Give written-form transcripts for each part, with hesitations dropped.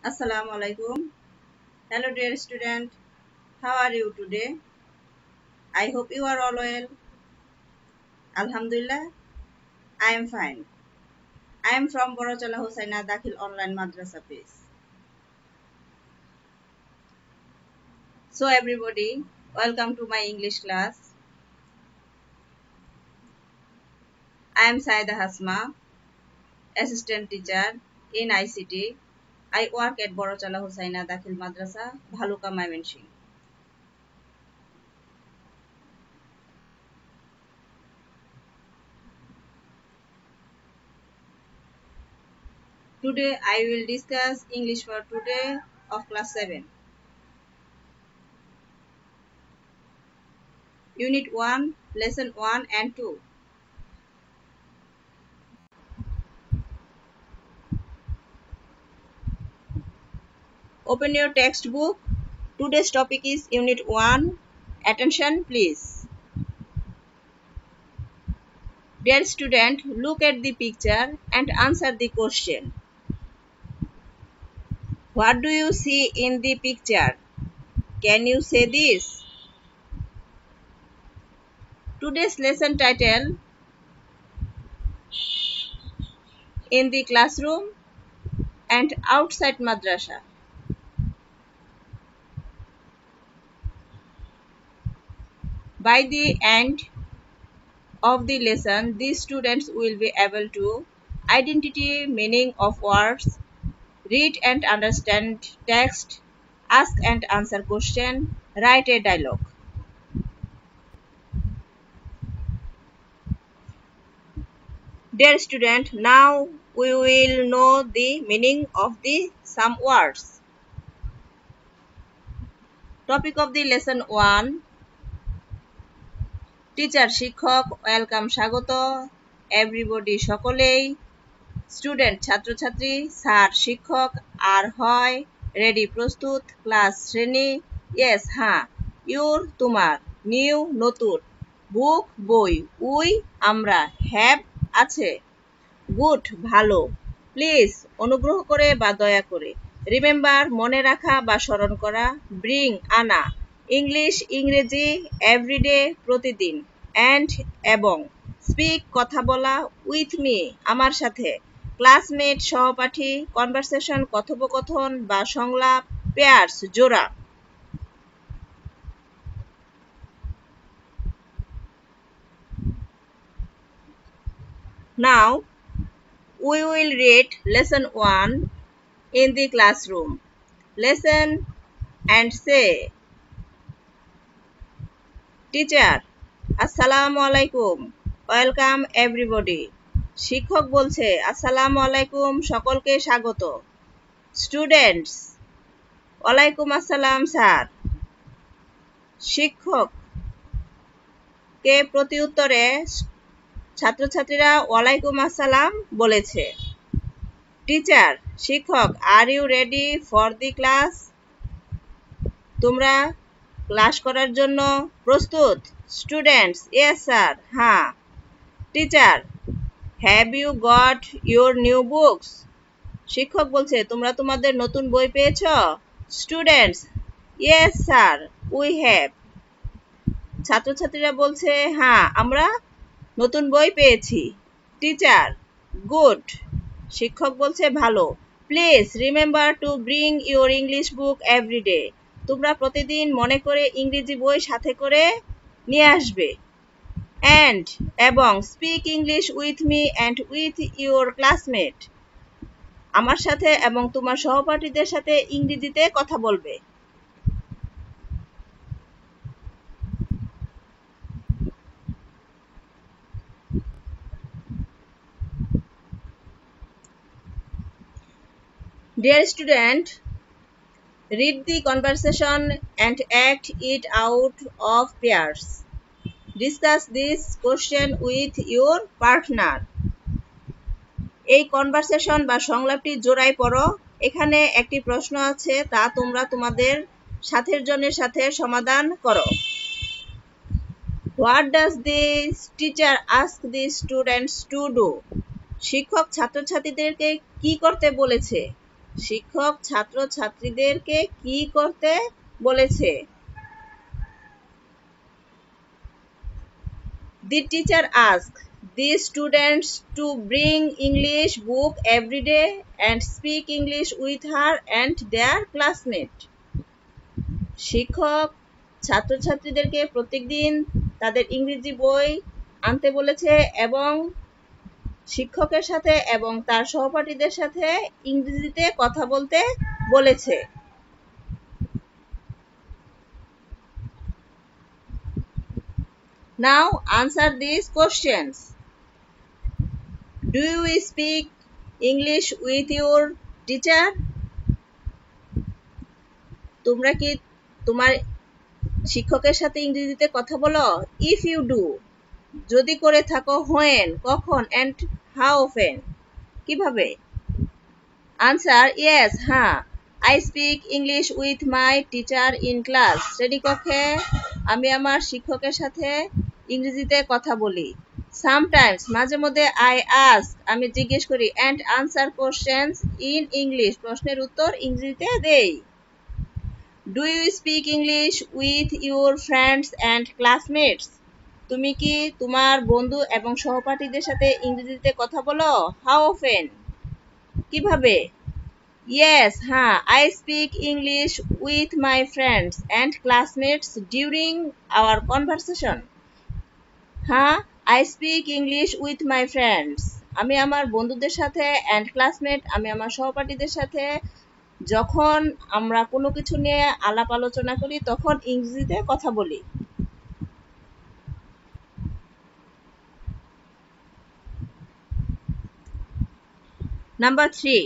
Assalamu alaikum. Hello dear student. How are you today? I hope you are all well. Alhamdulillah, I am fine. I am from Borochala Hosaina Dakhil Online Madrasa page. So everybody, welcome to my English class. I am Saida Hasma, assistant teacher in ICT. I work at Borochala Hosaina Dakhil Madrasa, Bhaluka Mymensingh. Today I will discuss English for today of class 7. Unit 1, Lesson 1 and 2. Open your textbook. Today's topic is Unit 1. Attention please. Dear student, look at the picture and answer the question. What do you see in the picture? Can you say this? Today's lesson title, In the Classroom and Outside Madrasa. By the end of the lesson, these students will be able to identify meaning of words, read and understand text, ask and answer question, write a dialogue. Dear student, now we will know the meaning of the some words. Topic of the lesson 1. Teacher, শিক্ষক, welcome, স্বাগত, everybody, সকলেই, student, ছাত্রছাত্রী, sir, শিক্ষক, আর হয়, ready, প্রস্তুত, class, শ্রেণী, yes, হ্যাঁ, your, তোমার, new, নতুন, book, বই, we, আমরা, have, আছে, good, ভালো, please, অনুগ্রহ করে বা দয়া করে, remember, মনে রাখা বা স্মরণ করা, bring, আনা, ইংলিশ, ইংরেজি, everyday, প্রতিদিন, and, এবং, speak, কথা বলা, with me, আমার সাথে, ক্লাসমেট, সহপাঠী, কনভারসেশন, কথোপকথন বা সংলাপ, পেয়ার্স, জোড়া। Now, we will read lesson 1 in the classroom. Listen and say, Teacher, Assalamu alaikum. Welcome everybody. শিক্ষক বলছে, আসসালামু আলাইকুম, সকলকে স্বাগত। স্টুডেন্টস, ওয়ালাইকুম আসসালাম স্যার। শিক্ষক কে প্রতি উত্তরে ছাত্রছাত্রীরা ওয়ালাইকুম আসসালাম বলেছে। টিচার, শিক্ষক, are you ready for the class? তোমরা ক্লাস করার জন্য প্রস্তুত? স্টুডেন্টস, ইয়েস স্যার, হ্যাঁ। Teacher, have you got your new books? শিক্ষক বলছে, তোমরা তোমাদের নতুন বই পেয়েছ? Students, yes sir, we have. ছাত্রছাত্রীরা বলছে, হ্যাঁ, আমরা নতুন বই পেয়েছি। Teacher, good. শিক্ষক বলছে, ভালো। Please remember to bring your English book every day. তোমরা প্রতিদিন মনে করে ইংরেজি বই সাথে করে নিয়ে আসবে। অ্যান্ড, এবং, speak English with me and with your classmate. আমার সাথে এবং তোমার সহপাঠীদের সাথে ইংরেজিতে কথা বলবে। Dear student, read the conversation and act it out of pairs. Discuss this question with your partner. এই কনভারসেশন বা সংলাপটি জোড়ায় পড়ো। এখানে একটি প্রশ্ন আছে, তা তোমরা তোমাদের সাথের জনের সাথে সমাধান করো। What does this teacher ask the students to do? শিক্ষক ছাত্রছাত্রীদেরকে কি করতে বলেছে? শিক্ষক ছাত্রছাত্রীদেরকে কি করতে বলেছে? The teacher asked the students to bring English book every day and speak English with her and their classmate. শিক্ষক ছাত্রছাত্রীদেরকে প্রত্যেকদিন তাদের ইংরেজি বই আনতে বলেছে এবং শিক্ষকের সাথে এবং তার সহপাঠীদের সাথে ইংরেজিতে কথা বলতে বলেছে। Now answer these questions. Do you speak English with your teacher? তোমরা কি তোমার শিক্ষকের সাথে ইংরেজিতে কথা বলো? If you do, যদি করে থাকো when, কখন and how often, কিভাবে? Answer yes, হ্যাঁ। I speak English with my teacher in class. শ্রেণীকক্ষে আমি আমার শিক্ষকের সাথে ইংরেজিতে কথা বলি। Sometimes, মাঝে মধ্যে I ask, আমি জিজ্ঞেস করি and answer questions in English. প্রশ্নের উত্তর ইংরেজিতে দেই। Do you speak English with your friends and classmates? তুমি কি তোমার বন্ধু এবং সহপাঠীদের সাথে ইংরেজিতে কথা বলো? How often? কিভাবে? Yes, হ্যাঁ। I speak English with my friends and classmates during our conversation. হ্যাঁ, I speak English with my friends. আমি আমার বন্ধুদের সাথে and classmate, আমি আমার সহপাঠীদের সাথে যখন আমরা কোনো কিছু নিয়ে আলাপ আলোচনা করি তখন ইংরেজিতে কথা বলি। Number 3.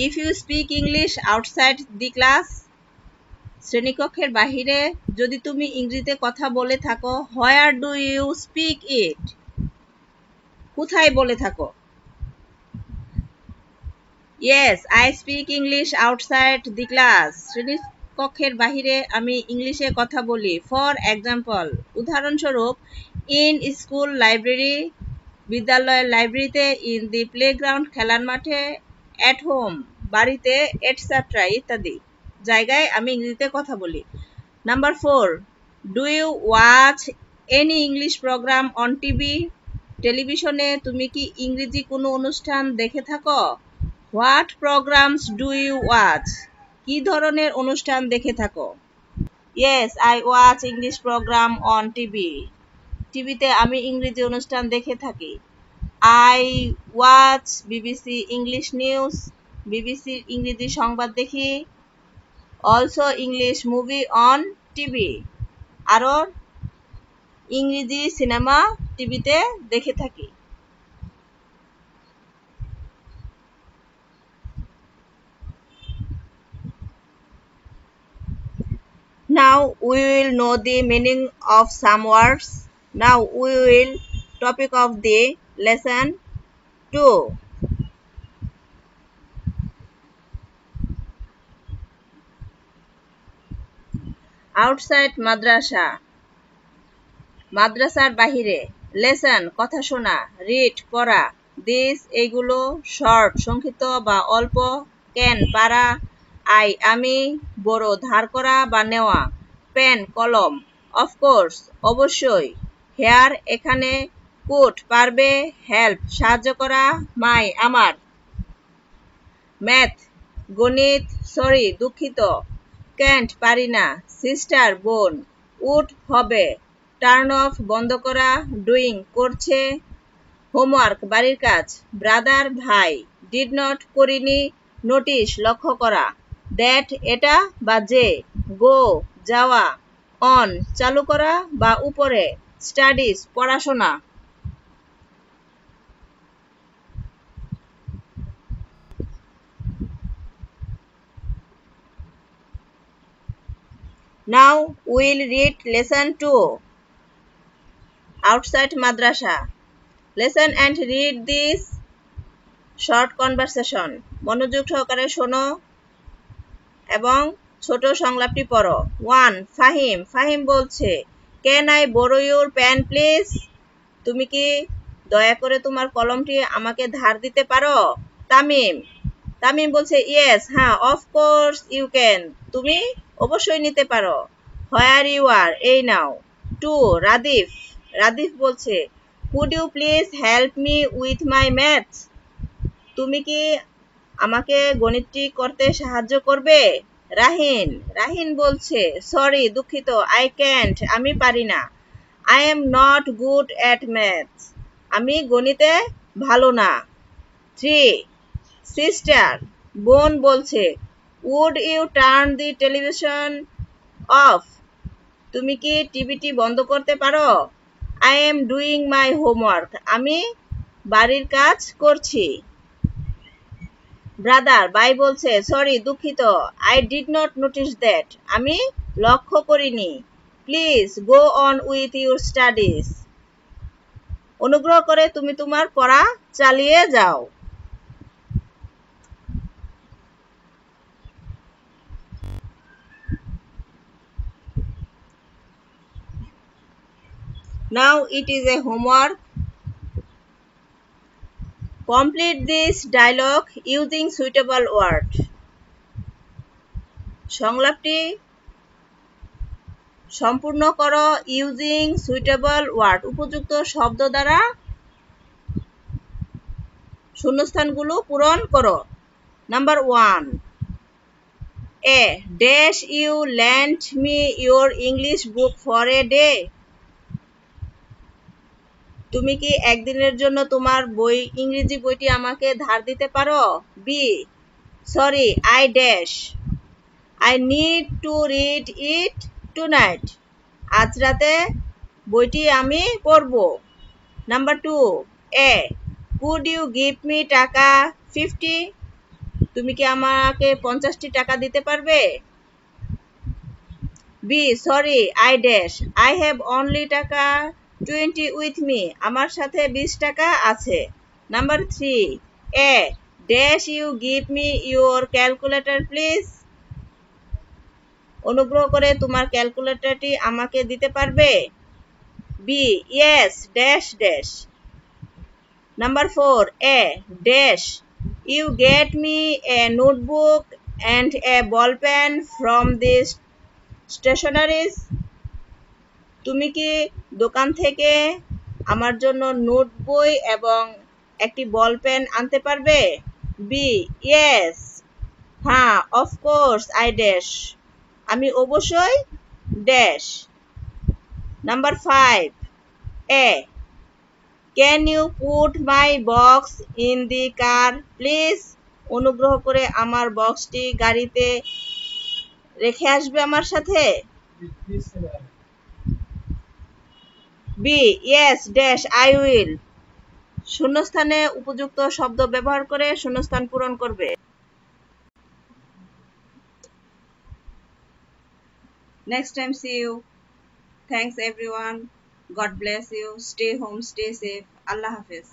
If you speak English outside the class, শ্রেণীকক্ষের বাহিরে যদি তুমি ইংরেজিতে কথা বলে থাকো, where do you speak it? কোথায় বলে থাকো? Yes, I speak English outside the class. শ্রেণীকক্ষের বাহিরে আমি ইংলিশে কথা বলি। For example, উদাহরণস্বরূপ, in school library, বিদ্যালয়ের লাইব্রেরিতে, in the playground, খেলার মাঠে, at home, বাড়িতে, etc. ইত্যাদি জায়গায় আমি ইংরেজিতে কথা বলি। Number 4. Do you watch any English program on TV? টেলিভিশনে তুমি কি ইংরেজি কোনো অনুষ্ঠান দেখে থাকো? What programs do you watch? কি ধরনের অনুষ্ঠান দেখে থাকো? Yes, I watch English program on TV. টিভিতে আমি ইংরেজি অনুষ্ঠান দেখে থাকি। I watch BBC English News. বিবিসির ইংরেজি সংবাদ দেখি। Also English movie on TV. আরো ইংরেজি সিনেমা টিভিতে দেখে থাকি। Now we will know the meaning of some words. Now we will topic of the lesson 2. Outside madrasa, মাদ্রাসার বাহিরে। Lesson, কথা শোনা। Read, পড়া। This, এইগুলো। Short, সংক্ষিপ্ত বা অল্প। Can, পারা। I, আমি। Borrow, ধার করা বা নেওয়া। Pen, কলম। Of course, অবশ্যই। Here, এখানে। Could, পারবে। Help, সাহায্য করা। My, আমার। Math, গণিত। Sorry, দুঃখিত। Can't, পারি না। Sister, বোন। Would, হবে। Turn off, বন্ধ করা। Doing, করছে। Homework, বাড়ির কাজ। Brother, ভাই। Did not, করিনি। Notice, লক্ষ্য করা। That, এটা বা যে। Go, যাওয়া। On, চালু করা বা উপরে। Studies, পড়াশোনা। Now we'll read lesson 2. Outside madrasa. Listen and read this short conversation. মনোযোগ সহকারে শোনো এবং ছোট সংলাপটি পড়ো। 1. ফাহিম, ফাহিম বলছে, Can I borrow your pen please? তুমি কি দয়া করে তোমার কলমটি আমাকে ধার দিতে পারো? তামিম, তামিম বলছে ইয়েস, হ্যাঁ, অফ কোর্স ইউ ক্যান, তুমি অবশ্যই নিতে পারো। হোয়ার ইউ আর, এই নাও। টু, রাদিফ, রাদিফ বলছে could you please help me with my maths, তুমি কি আমাকে গণিতটি করতে সাহায্য করবে? রাহিন, রাহিন বলছে সরি, দুঃখিত, আই ক্যান্ট, আমি পারি না। I am not good at maths, আমি গণিতে ভালো না। থ্রি, সিস্টার, বোন বলছে would you turn the television off, তুমি কি টিভিটি বন্ধ করতে পারো? I am doing my homework, আমি বাড়ির কাজ করছি। ব্রাদার, ভাই বলছে সরি, দুঃখিত, I did not notice that, আমি লক্ষ্য করিনি। Please go on with your studies, অনুগ্রহ করে তুমি তোমার পড়া চালিয়ে যাও। Now it is a homework. Complete this dialogue using suitable word. সংলাপটি সম্পূর্ণ করো ইউজিং সুইটেবল ওয়ার্ড, উপযুক্ত শব্দ দ্বারা শূন্যস্থানগুলো পূরণ করো। Number 1, A dash you lent me your English book for a day, তুমি কি একদিনের জন্য তোমার ইংরেজি বইটি আমাকে ধার দিতে পারো? B, sorry, I dash, I need to read it tonight, আজ রাতে বইটি আমি পড়ব। Number 2, A could you give me taka 50, তুমি কি আমাকে 50টি টাকা দিতে পারবে? B, sorry, I dash, I have only taka 20 with me, আমার সাথে 20 টাকা আছে। Number 3, A dash you give me your calculator please, অনুগ্রহ করে তোমার ক্যালকুলেটরটি আমাকে দিতে পারবে? B, yes dash dash. Number 4, A dash you get me a notebook and a ball pen from this stationeries, তুমি কি দোকান থেকে আমার জন্য নোট বই এবং একটি বল পেন আনতে পারবে? বি, ইয়েস, হ্যাঁ, অফকোর্স আই ড্যাশ, আমি অবশ্যই dash. Number 5, A can you put my box in the car please, অনুগ্রহ করে আমার বক্সটি গাড়িতে রেখে আসবে আমার সাথে? B, yes dash I will, শূন্যস্থানে উপযুক্ত শব্দ ব্যবহার করে শূন্যস্থান পূরণ করবে। Next time, see you. Thanks everyone. God bless you. Stay home, stay safe. Allah Hafiz.